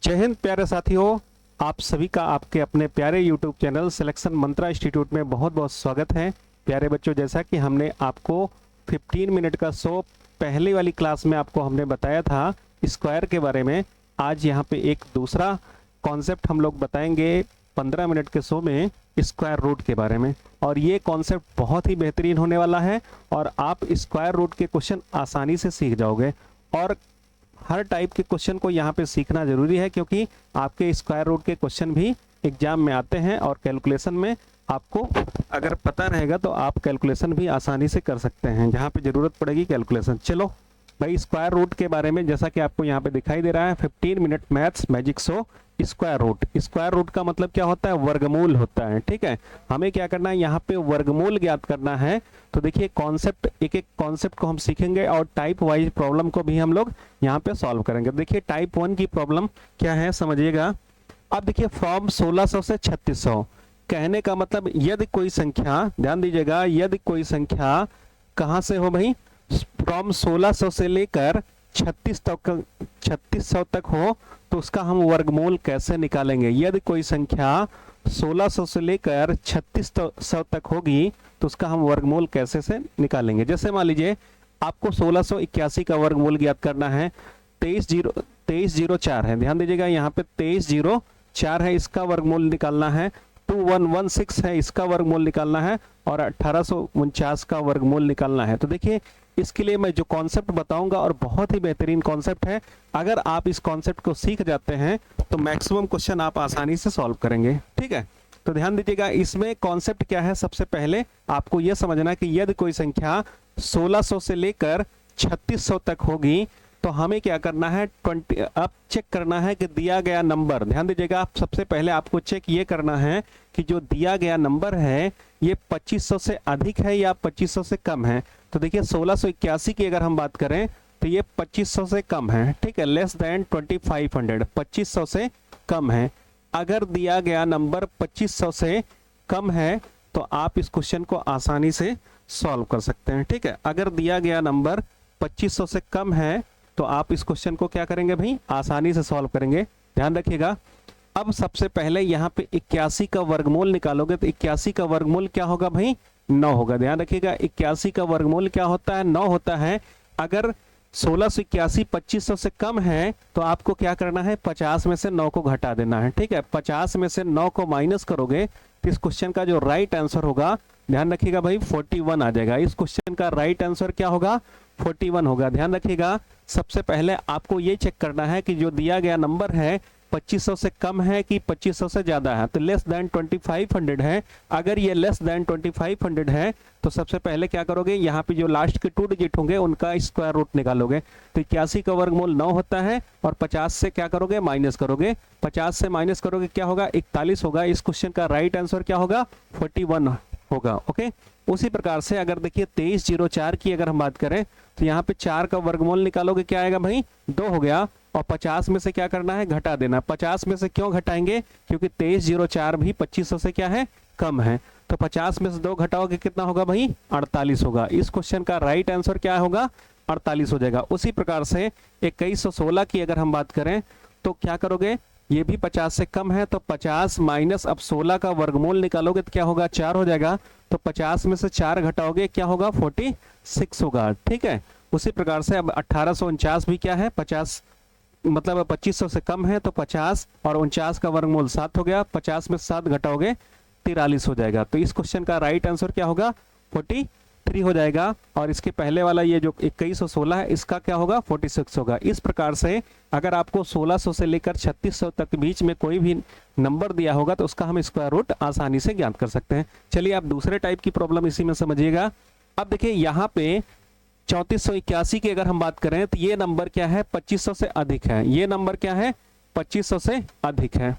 जय हिंद प्यारे साथियों, आप सभी का आपके अपने प्यारे YouTube चैनल सिलेक्शन मंत्रा इंस्टीट्यूट में बहुत बहुत स्वागत है। प्यारे बच्चों, जैसा कि हमने आपको 15 मिनट का शो पहली वाली क्लास में आपको हमने बताया था स्क्वायर के बारे में, आज यहाँ पे एक दूसरा कॉन्सेप्ट हम लोग बताएंगे 15 मिनट के शो में स्क्वायर रूट के बारे में। और ये कॉन्सेप्ट बहुत ही बेहतरीन होने वाला है और आप स्क्वायर रूट के क्वेश्चन आसानी से सीख जाओगे। और हर टाइप के क्वेश्चन को यहाँ पे सीखना जरूरी है, क्योंकि आपके स्क्वायर रूट के क्वेश्चन भी एग्जाम में आते हैं और कैलकुलेशन में आपको अगर पता रहेगा तो आप कैलकुलेशन भी आसानी से कर सकते हैं, जहाँ पे जरूरत पड़ेगी कैलकुलेशन। चलो भाई, स्क्वायर रूट के बारे में जैसा कि आपको यहाँ पे दिखाई दे रहा है 15 minute maths magic show square root. Square root का मतलब क्या होता है? वर्गमूल होता है। ठीक है, हमें क्या करना है, यहाँ पे वर्गमूल ज्ञात करना है। तो देखिए कॉन्सेप्ट, एक एक कॉन्सेप्ट को हम सीखेंगे और टाइप वाइज प्रॉब्लम को भी हम लोग यहाँ पे सॉल्व करेंगे। देखिए टाइप 1 की प्रॉब्लम क्या है समझिएगा। अब देखिए फ्रॉम 1600 से 3600 कहने का मतलब यदि कोई संख्या, ध्यान दीजिएगा, यदि कोई संख्या कहाँ से हो भाई, फ्रॉम 1600 से लेकर 3600 तक हो तो उसका हम वर्गमूल कैसे निकालेंगे। यदि कोई संख्या 1600 से लेकर 3600 तक होगी तो उसका हम वर्गमूल कैसे से निकालेंगे। जैसे मान लीजिए आपको 1681 का वर्गमूल ज्ञात करना है। 2304 है, ध्यान दीजिएगा यहाँ पे 2304 है, इसका वर्गमूल निकालना है। 2116 है, इसका वर्गमूल निकालना है। और 1849 का वर्गमूल निकालना है। तो देखिए इसके लिए मैं जो कॉन्सेप्ट बताऊंगा और बहुत ही बेहतरीन कॉन्सेप्ट है, अगर आप इस कॉन्सेप्ट को सीख जाते हैं तो मैक्सिमम क्वेश्चन आप आसानी से सॉल्व करेंगे। ठीक है, तो ध्यान दीजिएगा इसमें कॉन्सेप्ट क्या है। सबसे पहले आपको यह समझना है कि यदि कोई संख्या 1600 से लेकर 3600 तक होगी तो हमें क्या करना है, अब चेक करना है कि दिया गया नंबर, ध्यान दीजिएगा, आप सबसे पहले आपको चेक ये करना है कि जो दिया गया नंबर है ये 2500 से अधिक है या 2500 से कम है। तो देखिए 1681 की अगर हम बात करें तो ये 2500 से कम है। ठीक है, लेस देन 2500, 2500 से कम है। अगर दिया गया नंबर 2500 से कम है तो आप इस क्वेश्चन को आसानी से सॉल्व कर सकते हैं। ठीक है, अगर दिया गया नंबर 2500 से कम है तो आप इस क्वेश्चन को क्या करेंगे भाई, आसानी से सॉल्व करेंगे। ध्यान रखिएगा। अब सबसे पहले यहाँ पे 81 का वर्गमूल निकालोगे तो 81 का वर्गमूल क्या होगा भाई, 9 होगा। ध्यान रखिएगा 81 का वर्गमूल क्या होता है, 9 होता है। अगर 1681 2500 से कम है तो आपको क्या करना है, 50 में से 9 को घटा देना है। ठीक है, 50 में से 9 को माइनस करोगे तो इस क्वेश्चन का जो राइट आंसर होगा, ध्यान रखिएगा भाई, 41 आ जाएगा। इस क्वेश्चन का राइट आंसर क्या होगा, 41 होगा। ध्यान रखिएगा सबसे पहले आपको ये चेक करना है कि जो दिया गया नंबर है 2500 से कम है कि 2500 से ज्यादा है। तो लेस देन 2500 है। अगर ये लेस देन 2500 है तो सबसे पहले क्या करोगे, यहाँ पे जो लास्ट के 2 डिजिट होंगे उनका स्क्वायर रूट निकालोगे। तो 81 का वर्गमूल 9 होता है और 50 से क्या करोगे, माइनस करोगे। 50 से माइनस करोगे क्या होगा, 41 होगा। इस क्वेश्चन का राइट आंसर क्या होगा, 41 होगा। ओके, उसी प्रकार से अगर देखिए 2304 की अगर हम बात करें तो यहाँ पे 4 का वर्गमूल निकालोगे, क्या आएगा भाई, 2 हो गया। और 50 में से क्या करना है, घटा देना। 50 में से क्यों घटाएंगे, क्योंकि 2304 भी 2500 से क्या है, कम है। तो 50 में से 2 घटाओगे कितना होगा भाई, 48 होगा। इस क्वेश्चन का राइट आंसर क्या होगा, 48 हो जाएगा। उसी प्रकार से 2116 की अगर हम बात करें तो क्या करोगे, ये भी 50 से कम है। तो 50 माइनस अब 16 का वर्गमूल निकालोगे तो क्या होगा, 4 हो जाएगा। तो 50 में से 4 घटाओगे क्या होगा, 46 होगा। ठीक है, उसी प्रकार से अब 1849 भी क्या है, 50 मतलब 2500 से कम है। तो 50 और 49 का वर्गमूल 7 हो गया। 50 में 7 घटाओगे 43 हो जाएगा। तो इस क्वेश्चन का राइट आंसर क्या होगा, 43 हो जाएगा। और इसके पहले वाला ये जो 2116 है इसका क्या होगा, 46 होगा। इस प्रकार से अगर आपको 1600 से लेकर 3600 तक बीच में कोई भी नंबर दिया होगा तो उसका हम स्क्वायर रूट आसानी से ज्ञात कर सकते हैं। चलिए आप दूसरे टाइप की प्रॉब्लम इसी में समझिएगा। अब देखिए यहाँ पे 3481 की अगर हम बात करें तो ये नंबर क्या है, 2500 से अधिक है। ये नंबर क्या है, 2500 से अधिक है।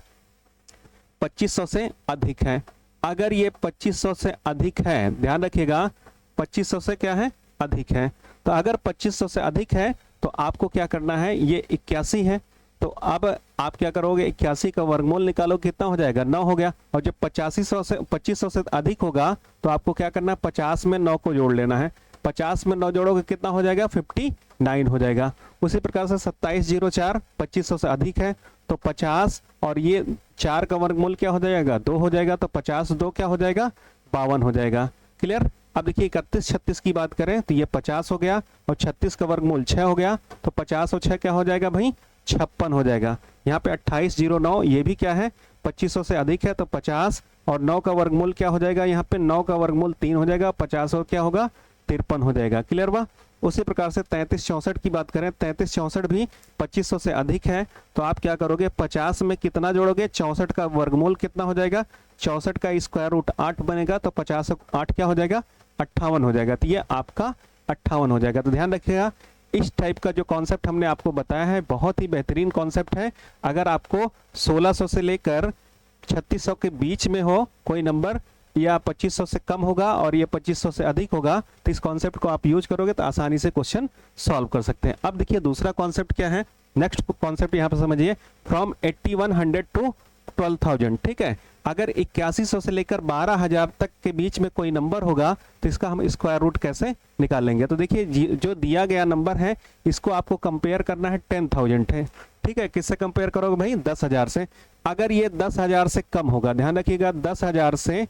2500 से अधिक है। अगर ये 2500 से अधिक है, ध्यान रखिएगा 2500 से क्या है, अधिक है। तो अगर 2500 से अधिक है तो आपको क्या करना है, ये 81 है। तो अब आप क्या करोगे, 81 का वर्गमूल निकालो, कितना हो जाएगा, 9 हो गया। और जब 2500 से अधिक होगा तो आपको क्या करना है, 50 में 9 को जोड़ लेना है। 50 में 9 जोड़ोगे कितना हो जाएगा 59 हो जाएगा। उसी प्रकार से 2704 2500 से अधिक है तो 50 और ये 4 का वर्गमूल क्या हो जाएगा 2 हो जाएगा, तो 50 2 क्या हो जाएगा 52 हो जाएगा। क्लियर। अब देखिए 31 36 की बात करें तो ये 50 हो गया और 36 का वर्गमूल 6 हो गया, तो 50 और 6 क्या हो जाएगा भाई 56 हो जाएगा। यहाँ पे 2809 ये भी क्या है 2500 से अधिक है, तो 50 और 9 का वर्गमूल क्या हो जाएगा, यहाँ पे 9 का वर्गमूल 3 हो जाएगा, 50 और क्या होगा 53 हो जाएगा। क्लियर बा। उसी प्रकार से 33 64 की बात करें, 33 64 भी 2500 से अधिक है, तो आप क्या करोगे 50 में कितना जोड़ोगे 64 का वर्गमूल कितना हो जाएगा, 64 का स्क्वायर रूट 8 बनेगा, तो 50 8 क्या हो जाएगा 58 हो जाएगा, तो ये आपका 58 हो जाएगा। तो ध्यान रखिएगा इस टाइप का जो कॉन्सेप्ट हमने आपको बताया है बहुत ही बेहतरीन कॉन्सेप्ट है। अगर आपको 1600 से लेकर 3600 के बीच में हो कोई नंबर या 2500 से कम होगा और ये 2500 से अधिक होगा, तो इस कॉन्सेप्ट को आप यूज करोगे तो आसानी से क्वेश्चन सॉल्व कर सकते हैं। अब देखिए दूसरा कॉन्सेप्ट क्या है, नेक्स्ट कॉन्सेप्ट यहाँ पर समझिए, फ्रॉम 8100 टू 12,000। ठीक है, अगर 8100 से लेकर 12,000 तक के बीच में कोई नंबर होगा तो इसका हम स्क्वायर रूट कैसे निकालेंगे। तो देखिए जो दिया गया नंबर है इसको आपको कंपेयर करना है 10,000 है। ठीक है, किससे कंपेयर करोगे भाई 10,000 से। अगर ये 10,000 से कम होगा, ध्यान रखिएगा 10,000 से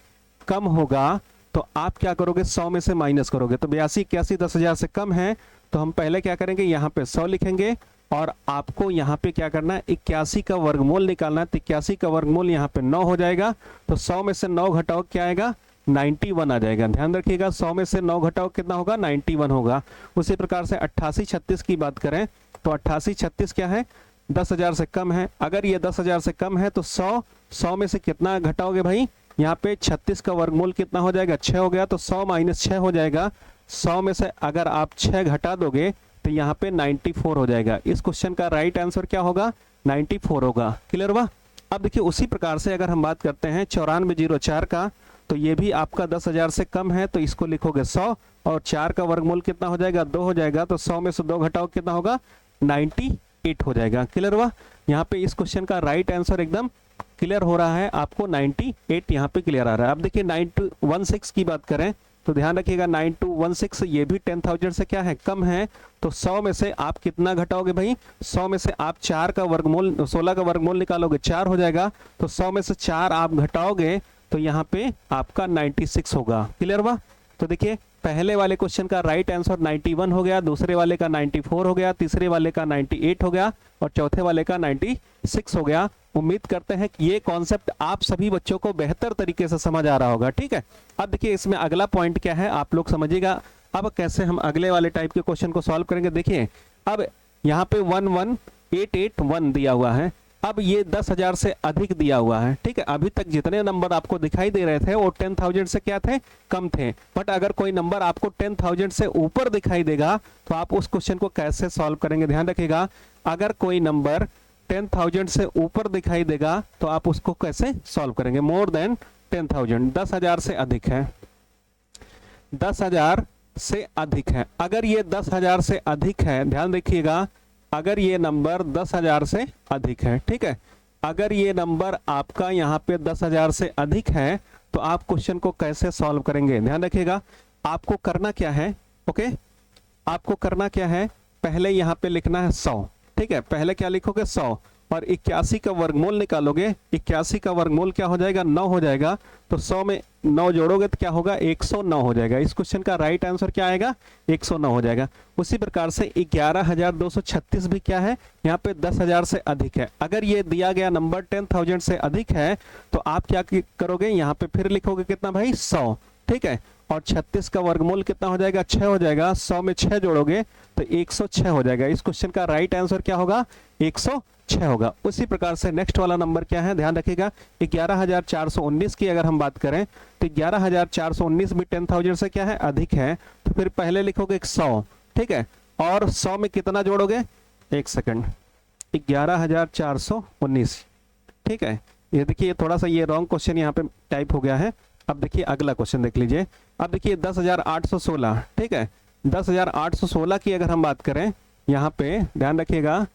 कम होगा तो आप क्या करोगे 100 में से माइनस करोगे, तो 82 81 10,000 से कम है तो हम पहले क्या करेंगे यहाँ पे 100 लिखेंगे और आपको यहाँ पे क्या करना है 81 का वर्गमूल निकालना है, तो 81 का वर्गमूल यहाँ पे 9 हो जाएगा, तो 100 में से 9 घटाओ क्या आएगा 91 आ जाएगा। ध्यान रखिएगा 100 में से 9 घटाओ कितना होगा 91 होगा। उसी प्रकार से 88 36 की बात करें तो 88 36 क्या है 10,000 से कम है। अगर ये 10,000 से कम है तो 100 में से कितना घटाओगे भाई, यहाँ पे 36 का वर्गमूल कितना हो जाएगा 6 हो गया, तो 100 माइनस 6 हो जाएगा। 100 में से अगर आप 6 घटा दोगे तो यहाँ पे 94 हो जाएगा। इस क्वेश्चन का राइट आंसर क्या होगा 94 होगा। क्लियर हुआ। अब देखिए उसी प्रकार से अगर हम बात करते हैं 9404 का, तो ये भी आपका 10,000 से कम है, तो इसको लिखोगे 100 और 4 का वर्गमूल कितना हो जाएगा 2 हो जाएगा, तो 100 में से 2 घटाओ कितना होगा 98 हो जाएगा। क्लियर हुआ। यहाँ पे इस क्वेश्चन का राइट आंसर एकदम क्लियर हो रहा है, आपको 98 यहाँ पे क्लियर आ रहा है। अब देखिए 9216 की बात करें तो ध्यान रखिएगा 9216 ये भी 10,000 से क्या है कम है, तो 100 में से आप कितना घटाओगे भाई, 100 में से आप 4 का वर्गमूल 16 का वर्गमूल निकालोगे 4 हो जाएगा, तो 100 में से 4 आप घटाओगे तो यहाँ पे आपका 96 होगा। क्लियर हुआ। तो देखिए पहले वाले क्वेश्चन का राइट आंसर 91 हो गया, दूसरे वाले का 94 हो गया, तीसरे वाले का 98 हो गया और चौथे वाले का 96 हो गया। उम्मीद करते हैं कि ये कॉन्सेप्ट आप सभी बच्चों को बेहतर तरीके से समझ आ रहा होगा। ठीक है, अब देखिए इसमें अगला पॉइंट क्या है आप लोग समझिएगा। अब कैसे हम अगले वाले टाइप के क्वेश्चन को सॉल्व करेंगे, देखिए अब यहाँ पे 11881 दिया हुआ है, अब ये 10,000 से अधिक दिया हुआ है। ठीक है, अभी तक जितने नंबर आपको दिखाई दे रहे थे वो 10,000 से क्या थे कम थे, बट अगर कोई नंबर आपको 10,000 से ऊपर दिखाई देगा तो आप उस क्वेश्चन को कैसे सॉल्व करेंगे। ध्यान रखिएगा अगर कोई नंबर 10,000 से ऊपर दिखाई देगा तो आप उसको कैसे सॉल्व करेंगे। मोर देन 10,000 10,000 से अधिक है, 10,000 से अधिक है। अगर ये 10,000 से अधिक है, ध्यान रखिएगा अगर ये नंबर 10,000 से अधिक है, ठीक है, अगर ये नंबर आपका यहाँ पे 10,000 से अधिक है तो आप क्वेश्चन को कैसे सॉल्व करेंगे। ध्यान रखिएगा आपको करना क्या है, ओके, आपको करना क्या है, पहले यहाँ पे लिखना है 100। ठीक है, पहले क्या लिखोगे 100 और 81 का वर्गमूल निकालोगे, 81 का वर्गमूल क्या हो जाएगा 9 हो जाएगा, तो 100 में 9 जोड़ोगे तो क्या होगा 109 हो जाएगा। इस क्वेश्चन का राइट आंसर क्या आएगा 109 हो जाएगा। उसी प्रकार से 11,236 भी क्या है यहाँ पे 10,000 से अधिक है। अगर ये दिया गया नंबर 10,000 से अधिक है तो आप क्या करोगे यहाँ पे फिर लिखोगे कितना भाई 100। ठीक है, और 36 का वर्गमूल कितना हो जाएगा 6 हो जाएगा, 100 में 6 जोड़ोगे तो 106 हो जाएगा। इस क्वेश्चन का राइट आंसर क्या होगा 106 होगा। उसी प्रकार से नेक्स्ट वाला नंबर क्या है ध्यान रखिएगा 11,419 की अगर हम बात करें तो 11,419 भी 10,000 से क्या है अधिक है, तो फिर पहले लिखोगे 100। ठीक है, और 100 में कितना जोड़ोगे, एक सेकंड, 11,419। ठीक है, ये देखिए थोड़ा सा ये रॉन्ग क्वेश्चन यहाँ पे टाइप हो गया है। अब देखिए अगला क्वेश्चन देख लीजिए। अब देखिए 10,816। ठीक है, 10,816 की अगर हम बात करें यहाँ पे ध्यान रखिएगा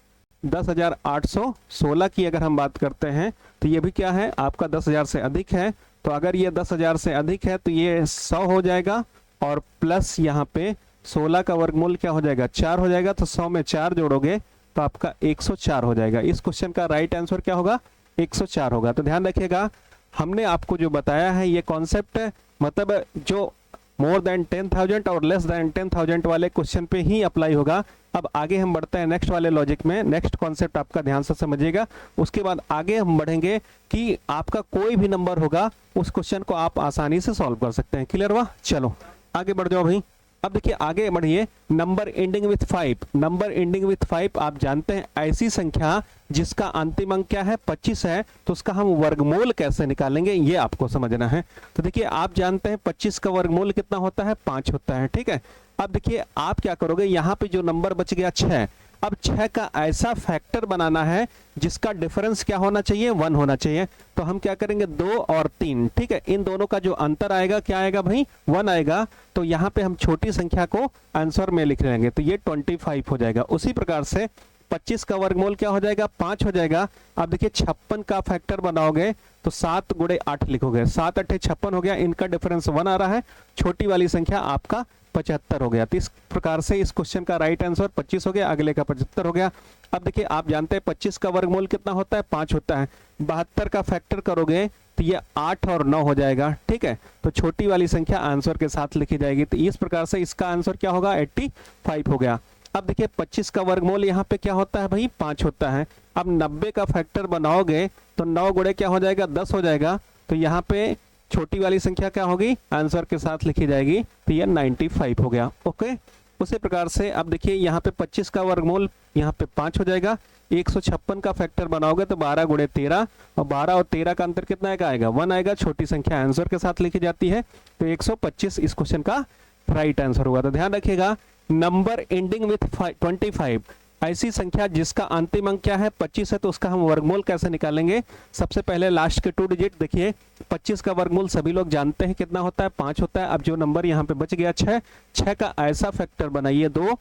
10,816 की अगर हम बात करते हैं तो ये भी क्या है आपका 10,000 से अधिक है। तो अगर ये 10,000 से अधिक है तो ये 100 हो जाएगा और प्लस यहाँ पे 16 का वर्गमूल क्या हो जाएगा 4 हो जाएगा, तो 100 में 4 जोड़ोगे तो आपका 104 हो जाएगा। इस क्वेश्चन का राइट आंसर क्या होगा 104 होगा। तो ध्यान रखिएगा, हमने आपको जो बताया है ये कॉन्सेप्ट मतलब जो मोर देन 10,000 और लेस देन 10,000 वाले क्वेश्चन पे ही अप्लाई होगा। अब आगे हम बढ़ते हैं नेक्स्ट वाले लॉजिक में। नेक्स्ट कॉन्सेप्ट आपका ध्यान से समझिएगा, उसके बाद आगे हम बढ़ेंगे कि आपका कोई भी नंबर होगा उस क्वेश्चन को आप आसानी से सॉल्व कर सकते हैं। क्लियर हुआ? चलो आगे बढ़ जाओ भाई। अब देखिए आगे बढ़िए, number ending with 5। Number ending with 5 आप जानते हैं ऐसी संख्या जिसका अंतिम अंक क्या है 25 है, तो उसका हम वर्गमूल कैसे निकालेंगे ये आपको समझना है। तो देखिए आप जानते हैं 25 का वर्गमूल कितना होता है 5 होता है, ठीक है। अब देखिए आप क्या करोगे, यहाँ पे जो नंबर बच गया 6, अब 6 का ऐसा फैक्टर बनाना है जिसका डिफरेंस क्या होना चाहिए 1 होना चाहिए। तो हम क्या करेंगे 2 और 3, ठीक है, इन दोनों का जो अंतर आएगा क्या आएगा भाई 1 आएगा। तो यहाँ पे हम छोटी संख्या को आंसर में लिख लेंगे, तो ये 25 हो जाएगा। उसी प्रकार से 25 का वर्गमूल क्या हो जाएगा 5 हो जाएगा। अब देखिए 56 का फैक्टर बनाओगे तो 7 गुणे 8 लिखोगे, 7 8 56 हो गया, इनका डिफरेंस 1 आ रहा है, छोटी वाली संख्या आपका 75 हो गया। तो इस प्रकार से इस क्वेश्चन का राइट आंसर 25 हो गया, अगले का 75 हो गया। अब देखिए आप जानते हैं 25 का वर्गमूल कितना होता है 5 होता है, 72 का फैक्टर करोगे तो ये 8 और 9 हो जाएगा, ठीक है। तो छोटी वाली संख्या आंसर के साथ लिखी जाएगी। तो इस प्रकार से इसका आंसर क्या होगा 85 हो गया। अब देखिए 25 का वर्गमूल यहाँ पे क्या होता है भाई 5 होता है। अब 90 का फैक्टर बनाओगे तो 9 गुणे क्या हो जाएगा 10 हो जाएगा। तो यहाँ पे छोटी वाली संख्या क्या होगी आंसर के साथ लिखी जाएगी, तो ये 95 हो गया। ओके, उसी प्रकार से अब देखिए यहाँ पे 25 का वर्गमूल यहाँ पे 5 हो जाएगा, 156 का फैक्टर बनाओगे तो 12 गुणे 13, और 12 और 13 का अंतर कितना आएगा 1 आएगा, छोटी संख्या आंसर के साथ लिखी जाती है। तो 125 इस क्वेश्चन का राइट आंसर होगा। तो ध्यान रखिएगा, नंबर एंडिंग विथ 25 ऐसी संख्या जिसका अंतिम अंक क्या है 25 है, तो उसका हम वर्गमूल कैसे निकालेंगे। सबसे पहले लास्ट के 2 डिजिट देखिए, 25 का वर्गमूल सभी लोग जानते हैं कितना होता है 5 होता है। अब जो नंबर यहाँ पे बच गया 6 का ऐसा फैक्टर बनाइए 2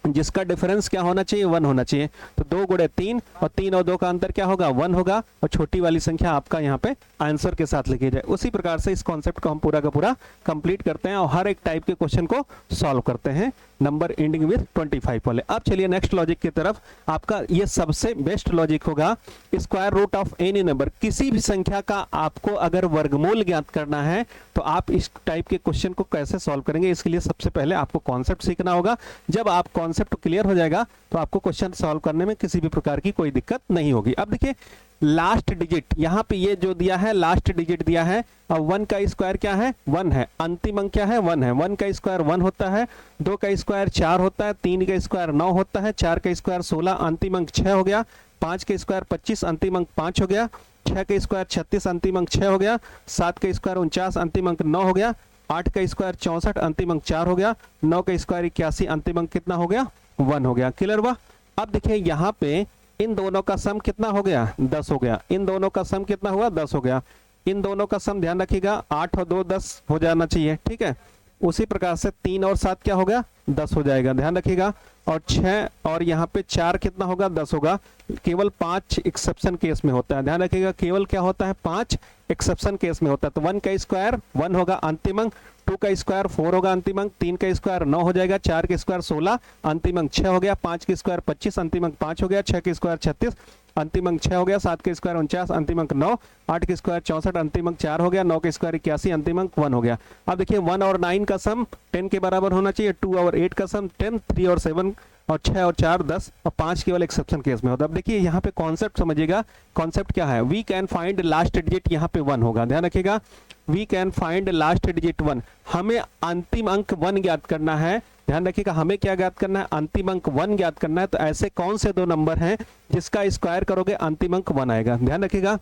जिसका डिफरेंस क्या होना चाहिए 1 होना चाहिए। तो 2 गुणे 3, और 3 और 2 का अंतर क्या होगा 1 होगा, और छोटी वाली संख्या आपका यहाँ पे आंसर के साथ लिखी जाए। उसी प्रकार से इस कॉन्सेप्ट को हम पूरा का पूरा कंप्लीट करते हैं और हर एक टाइप के क्वेश्चन को सॉल्व करते हैं नंबर एंडिंग विथ 25 वाले। अब चलिए नेक्स्ट लॉजिक की तरफ। आपका ये सबसे बेस्ट लॉजिक होगा, square root of any number. किसी भी संख्या का आपको अगर वर्गमूल ज्ञात करना है तो आप इस टाइप के क्वेश्चन को कैसे सॉल्व करेंगे, इसके लिए सबसे पहले आपको कॉन्सेप्ट सीखना होगा। जब आप कॉन्सेप्ट क्लियर हो जाएगा तो आपको क्वेश्चन सॉल्व करने में किसी भी प्रकार की कोई दिक्कत नहीं होगी। अब देखिए लास्ट डिजिट यहाँ पे ये जो दिया है लास्ट डिजिट दिया है, अब 1 का स्क्वायर क्या है 1 है, अंतिम अंक क्या है 1 है। 1 का स्क्वायर 1 होता है, 2 का स्क्वायर 4 होता है, 3 का स्क्वायर 9 होता है, 4 का स्क्वायर 16, अंतिम अंक 6 हो गया, 5 का स्क्वायर 25, अंतिम अंक 5 हो गया, 6 का स्क्वायर 36, अंतिम अंक 6 हो गया, 7 का स्क्वायर 49, अंतिम अंक 9 हो गया, 8 का स्क्वायर 64, अंतिम अंक 4 हो गया, 9 का स्क्वायर 81, अंतिम अंक कितना हो गया 1 हो गया। क्लियर हुआ? अब देखिए यहाँ पे इन दोनों का सम कितना हो गया 10 हो गया, इन दोनों का सम कितना हुआ 10 हो गया, इन दोनों का सम ध्यान रखिएगा 8 और 2 10 हो जाना चाहिए, ठीक है। उसी प्रकार से 3 और 7 क्या हो गया 10 हो जाएगा, ध्यान रखिएगा। और 6 और यहाँ पे 4 कितना होगा 10 होगा। केवल 5 एक्सेप्शन केस में होता है, ध्यान रखिएगा, केवल क्या होता है 5 एक्सेप्शन केस में होता है। तो 1 का स्क्वायर 1 होगा अंतिम अंक, 2 का स्क्वायर 4 होगा अंतिम अंक, 3 का स्क्वायर 9 हो जाएगा, 4 का स्क्वायर 16 अंतिम अंक 6 हो गया, 5 का स्क्वायर 25 अंतिम अंक 5 हो गया, 6 का स्क्वायर 36 अंतिम अंक 6 हो गया, 7 का स्क्वायर 49 अंतिम अंक 9, 8 का स्क्वायर 64 अंतिम अंक 4 हो गया, 9 का स्क्वायर 81 अंतिम अंक 1 हो गया। अब देखिए 1 और 9 का सम 10 के बराबर होना चाहिए, 2 और 8 का सम 10, 3 और 7 और 6 और 4 10 और 5 केवल एक्सेप्शन केस में होता है। अब देखिए यहाँ पे कॉन्सेप्ट समझिएगा, कॉन्सेप्ट क्या है, we can find last digit, यहाँ पे 1 होगा, ध्यान रखिएगा, we can find last digit 1। हमें अंतिम अंक 1 ज्ञात करना है, ध्यान रखिएगा, हमें क्या ज्ञात करना है अंतिम अंक 1 ज्ञात करना है। तो ऐसे कौन से 2 नंबर हैं जिसका स्क्वायर करोगे अंतिम अंक 1 आएगा, ध्यान रखिएगा,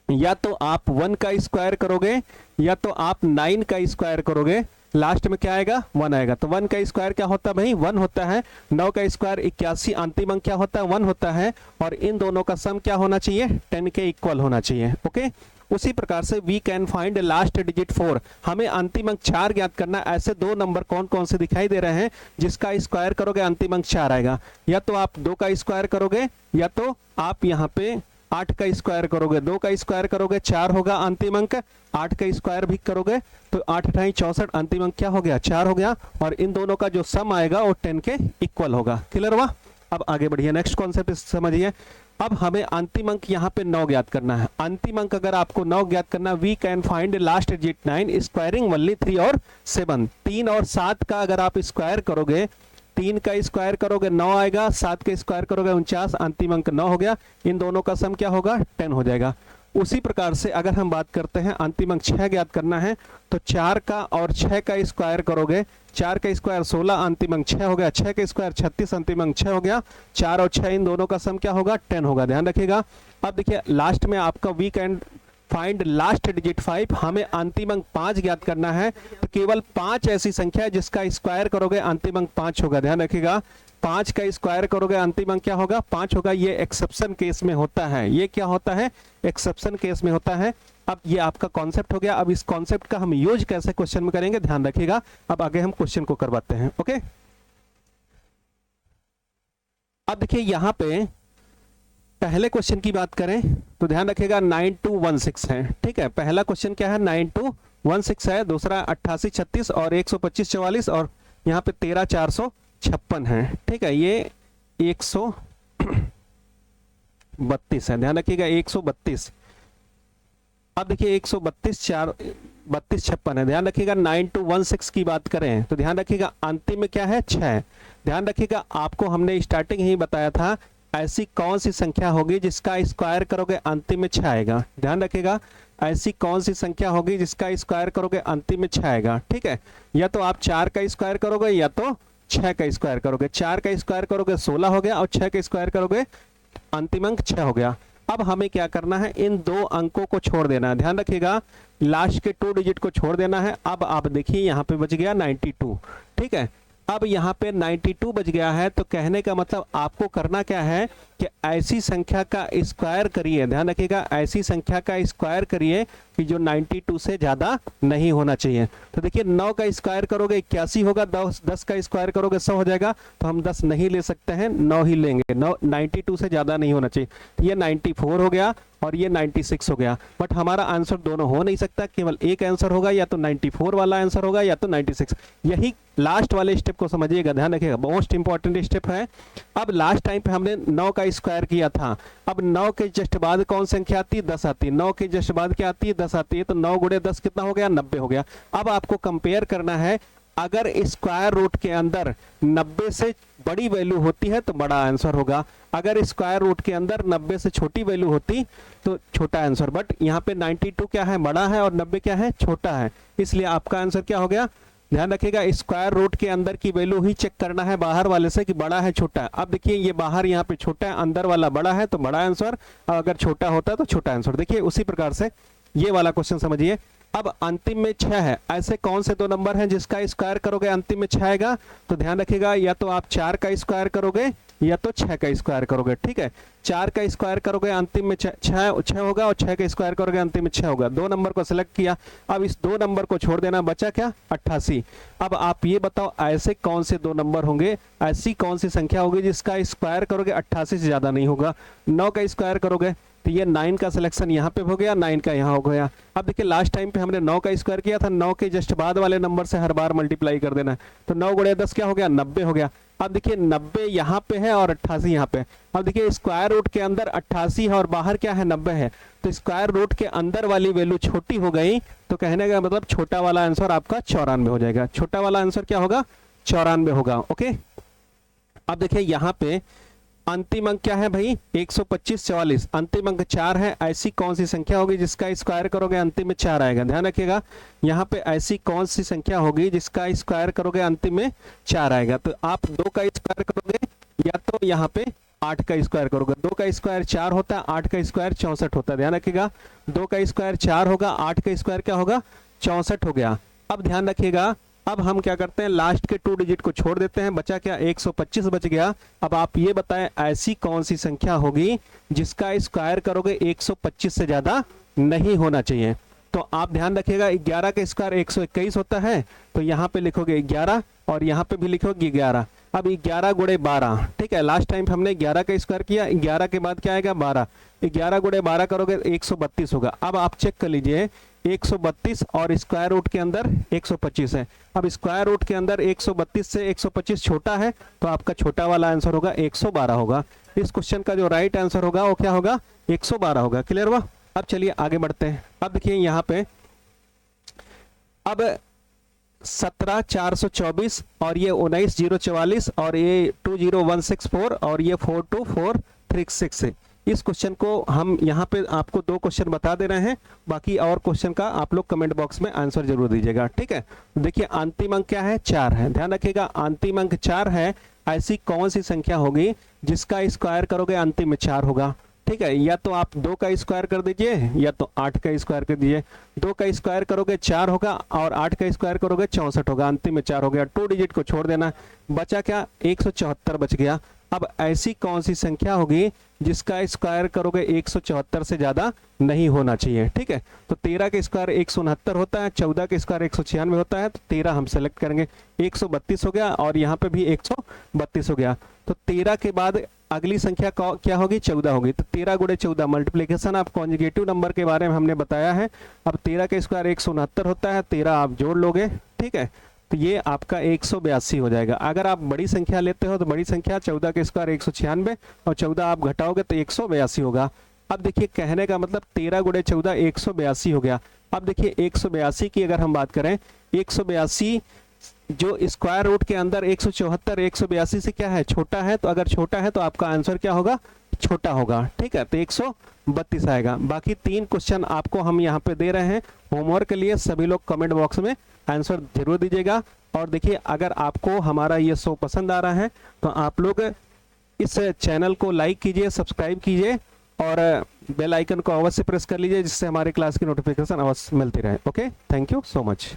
या तो आप 1 का स्क्वायर करोगे या तो आप 9 का स्क्वायर करोगे, लास्ट में क्या आएगा 1 आएगा। तो 1 का स्क्वायर क्या होता है भाई 1 होता है, 9 का स्क्वायर 81 अंतिम अंक क्या होता है 1 होता है, और इन दोनों का सम क्या होना चाहिए 10 के इक्वल होना चाहिए। ओके, उसी प्रकार से we can find last digit 4, हमें अंतिम अंक 4 ज्ञात करना है। ऐसे 2 नंबर कौन कौन से दिखाई दे रहे हैं जिसका स्क्वायर करोगे अंतिम अंक 4 आएगा, या तो आप 2 का स्क्वायर करोगे या तो आप यहाँ पे 8 का स्क्वायर करोगे 2 का स्क्वायर करोगे 4 होगा अंतिम अंक, 8 का स्क्वायर भी करोगे तो 8 × 64 अंतिम अंक क्या हो गया 4 हो गया, और इन दोनों का जो सम आएगा वो 10 के इक्वल होगा। क्लियर हुआ? अब आगे बढ़िए, नेक्स्ट कॉन्सेप्ट समझिए। अब हमें अंतिम अंक यहाँ पे 9 ज्ञात करना है। अंतिम अंक अगर आपको 9 ज्ञात करना, we can find last digit 9 squaring only 3 और 7। 3 और 7 का अगर आप स्क्वायर करोगे, 3 का स्क्वायर करोगे 9 आएगा, 7 का स्क्वायर करोगे 49, अंतिम अंक 9 हो गया। इन दोनों का सम क्या होगा 10 हो जाएगा। उसी प्रकार से अगर हम बात करते हैं अंतिम अंक 6 ज्ञात करना है, तो 4 का और 6 का स्क्वायर करोगे, 4 का स्क्वायर 16 अंतिम अंक 6 हो गया, 6 का स्क्वायर 36 अंतिम अंक 6 हो गया, 4 और 6 इन दोनों का सम क्या होगा 10 होगा। ध्यान रखिएगा। अब देखिए लास्ट में आपका we can find last digit 5, हमें अंतिम अंक 5 ज्ञात करना है। तो केवल 5 ऐसी संख्या है जिसका स्क्वायर करोगे अंतिम अंक 5 होगा। ध्यान रखिएगा, 5 का स्क्वायर करोगे अंतिम अंक क्या होगा 5 होगा। ये एक्सेप्शन केस में होता है, ये क्या होता है एक्सेप्शन केस में होता है। अब ये आपका कॉन्सेप्ट हो गया। अब इस कॉन्सेप्ट का हम यूज कैसे क्वेश्चन में करेंगे ध्यान रखिएगा। अब आगे हम क्वेश्चन को करवाते हैं। ओके, अब देखिए यहां पे पहले क्वेश्चन की बात करें तो ध्यान रखिएगा 9216 है। ठीक है, पहला क्वेश्चन क्या है 9216 है, दूसरा 88 36 और 125 44 और यहाँ पे 13 456 है। ठीक है, ये 132 है। ध्यान रखिएगा 132। अब देखिए 132 4 32 56 है। ध्यान रखिएगा 9216 की बात करें तो ध्यान रखिएगा अंतिम में क्या है 6। ध्यान रखिएगा आपको हमने स्टार्टिंग ही बताया था ऐसी कौन सी संख्या होगी जिसका स्क्वायर करोगे अंतिम में 6 आएगा। ध्यान रखिएगा ऐसी कौन सी संख्या होगी जिसका स्क्वायर करोगे अंतिम में 6 आएगा। ठीक है, या तो आप 4 का स्क्वायर करोगे या तो 6 का स्क्वायर करोगे। 4 का स्क्वायर करोगे 16 हो गया और 6 का स्क्वायर करोगे अंतिम अंक 6 हो गया। अब हमें क्या करना है इन दो अंकों को छोड़ देना है। ध्यान रखिएगा लास्ट के 2 डिजिट को छोड़ देना है। अब आप देखिए यहाँ पे बच गया 92। ठीक है, अब यहाँ पे 92 बच गया है, तो कहने का मतलब आपको करना क्या है कि ऐसी संख्या का स्क्वायर करिए। ध्यान रखिएगा ऐसी संख्या का स्क्वायर करिए कि जो 92 से ज्यादा नहीं होना चाहिए। तो देखिए 9 का स्क्वायर करोगे 81 होगा, 10 का स्क्वायर करोगे 100 हो जाएगा। तो हम 10 नहीं ले सकते हैं, 9 ही लेंगे। 92 से ज्यादा नहीं होना चाहिए। तो ये 94 हो गया और ये 96 हो गया। बट हमारा आंसर दोनों हो नहीं सकता, केवल एक आंसर होगा, या तो 94 वाला आंसर होगा या तो 96। यही लास्ट वाले स्टेप को समझिएगा, ध्यान रखिएगा मोस्ट इंपॉर्टेंट स्टेप है। अब लास्ट टाइम पे हमने 9 का स्क्वायर किया था। अब 9 के जस्ट बाद कौन संख्या आती है 10 आती है। 9 के जस्ट बाद क्या आती है 10 आती है। तो 9 गुणे 10 कितना हो गया 90 हो गया। अब आपको कंपेयर करना है, अगर स्क्वायर रूट के अंदर 90 से बड़ी वैल्यू होती है तो बड़ा आंसर होगा, अगर स्क्वायर रूट के अंदर 90 से छोटी वैल्यू होती तो छोटा आंसर। बट यहाँ पे 92 क्या है बड़ा है और 90 क्या है छोटा है, इसलिए आपका आंसर क्या हो गया। ध्यान रखिएगा स्क्वायर रूट के अंदर की वैल्यू ही चेक करना है बाहर वाले से कि बड़ा है छोटा है। अब देखिए ये बाहर यहाँ पे छोटा है, अंदर वाला बड़ा है तो बड़ा आंसर, अगर छोटा होता तो छोटा आंसर। देखिए उसी प्रकार से ये वाला क्वेश्चन समझिए। अब अंतिम में 6 है, ऐसे कौन से दो नंबर हैं जिसका स्क्वायर करोगे अंतिम में 6 आएगा। तो ध्यान रखिएगा या तो आप 4 का स्क्वायर करोगे या तो 6 का स्क्वायर करोगे। ठीक है, 4 का स्क्वायर करोगे अंतिम में 6 होगा और 6 का स्क्वायर करोगे अंतिम में 6 होगा। 2 नंबर को सिलेक्ट किया, अब इस 2 नंबर को छोड़ देना, बचा क्या 88। अब आप ये बताओ ऐसे कौन से 2 नंबर होंगे, ऐसी कौन सी संख्या होगी जिसका स्क्वायर करोगे 88 से ज्यादा नहीं होगा। 9 का स्क्वायर करोगे तो ये 9 का सिलेक्शन यहाँ पे हो गया, 9 का यहाँ हो गया। अब देखिए लास्ट टाइम पे हमने 9 का स्क्वायर किया था, 9 के जस्ट बाद वाले नंबर से हर बार मल्टीप्लाई कर देना है। तो 9 गुणे 10 क्या हो गया 90 हो गया। अब देखिए 90 यहाँ पे है और 88 यहाँ पे। अब देखिए स्क्वायर रूट के अंदर 88 है और बाहर क्या है 90 है, तो स्क्वायर रूट के अंदर वाली वैल्यू छोटी हो गई, तो कहने का मतलब छोटा वाला आंसर आपका 94 हो जाएगा। छोटा वाला आंसर क्या होगा 94 होगा। ओके, अब देखिए यहाँ पे अंतिम अंक क्या है भाई 125 44, अंतिम अंक 4 है। ऐसी कौन सी संख्या होगी जिसका स्क्वायर करोगे अंतिम में 4 आएगा। ध्यान रखिएगा यहाँ पे ऐसी कौन सी संख्या होगी जिसका स्क्वायर करोगे अंतिम में 4 आएगा। तो आप 2 का स्क्वायर करोगे या तो यहाँ पे 8 का स्क्वायर करोगे। 2 का स्क्वायर 4 होता है, 8 का स्क्वायर 64 होता है। ध्यान रखिएगा 2 का स्क्वायर 4 होगा, 8 का स्क्वायर क्या होगा 64 हो गया। अब ध्यान रखिएगा अब हम क्या करते हैं लास्ट के 2 डिजिट को छोड़ देते हैं, बचा क्या 125 बच गया। अब आप ये बताएं ऐसी कौन सी संख्या होगी जिसका स्क्वायर करोगे 125 से ज्यादा नहीं होना चाहिए। तो आप ध्यान रखिएगा 11 का स्क्वायर 121 होता है, तो यहाँ पे लिखोगे 11 और यहाँ पे भी लिखोगे 11। अब 11 गुणे 12, ठीक है, लास्ट टाइम हमने 11 का स्क्वायर किया, 11 के बाद क्या आएगा 12, 11 गुणे 12 करोगे 132 होगा। अब आप चेक कर लीजिए 132 और स्क्वायर रूट के अंदर 125 है। अब स्क्वायर रूट के अंदर 132 से 125 छोटा है, तो आपका छोटा वाला आंसर होगा 112 होगा। इस क्वेश्चन का जो राइट आंसर होगा वो क्या होगा, 112 होगा। क्लियर हुआ? अब चलिए आगे बढ़ते हैं। अब देखिए यहाँ पे अब 17,424 और ये 19,044 और ये 20,164 और ये 42,436 है। इस क्वेश्चन को हम यहाँ पे आपको 2 क्वेश्चन बता दे रहे हैं, बाकी और क्वेश्चन का आप लोग कमेंट बॉक्स में आंसर जरूर दीजिएगा, ठीक है। देखिए अंतिम अंक क्या है, 4 है। ध्यान रखिएगा अंतिम अंक 4 है। ऐसी कौन सी संख्या होगी जिसका स्क्वायर करोगे अंतिम में 4 होगा, ठीक है। या तो आप 2 का स्क्वायर कर दीजिए या तो 8 का स्क्वायर कर दीजिए। 2 का स्क्वायर करोगे 4 होगा और 8 का स्क्वायर करोगे 64 होगा, अंतिम में 4 हो गया। 2 डिजिट को छोड़ देना, बचा क्या 174 बच गया। अब ऐसी कौन सी संख्या होगी जिसका स्क्वायर करोगे 174 से ज्यादा नहीं होना चाहिए, ठीक है। तो 13 का स्क्वायर 169 होता है, 14 का स्क्वायर 196 होता है, तो 13 हम सेलेक्ट करेंगे। 132 हो गया और यहाँ पे भी 132 हो गया। तो 13 के बाद अगली संख्या क्या होगी, 14 होगी। तो 13 गुणे 14 मल्टीप्लीकेशन ऑफ कॉन्जुगेटिव नंबर के बारे में हमने बताया है। अब 13 का स्क्वायर 169 होता है, 13 आप जोड़ लोगे, ठीक है, तो ये आपका 182 हो जाएगा। अगर आप बड़ी संख्या लेते हो तो बड़ी संख्या 14 के स्क्वायर 196 और 14 आप घटाओगे तो 182 होगा। अब देखिए कहने का मतलब 13 गुणे 14 182 हो गया। अब देखिए 182 की अगर हम बात करें, 182 जो स्क्वायर रूट के अंदर 174 182 से क्या है, छोटा है। तो अगर छोटा है तो आपका आंसर क्या होगा, छोटा होगा, ठीक है। तो 132 आएगा। बाकी 3 क्वेश्चन आपको हम यहाँ पे दे रहे हैं होमवर्क के लिए, सभी लोग कमेंट बॉक्स में आंसर जरूर दीजिएगा। और देखिए अगर आपको हमारा ये शो पसंद आ रहा है तो आप लोग इस चैनल को लाइक कीजिए, सब्सक्राइब कीजिए और बेल आइकन को अवश्य प्रेस कर लीजिए, जिससे हमारे क्लास की नोटिफिकेशन अवश्य मिलती रहे। Okay, thank you so much.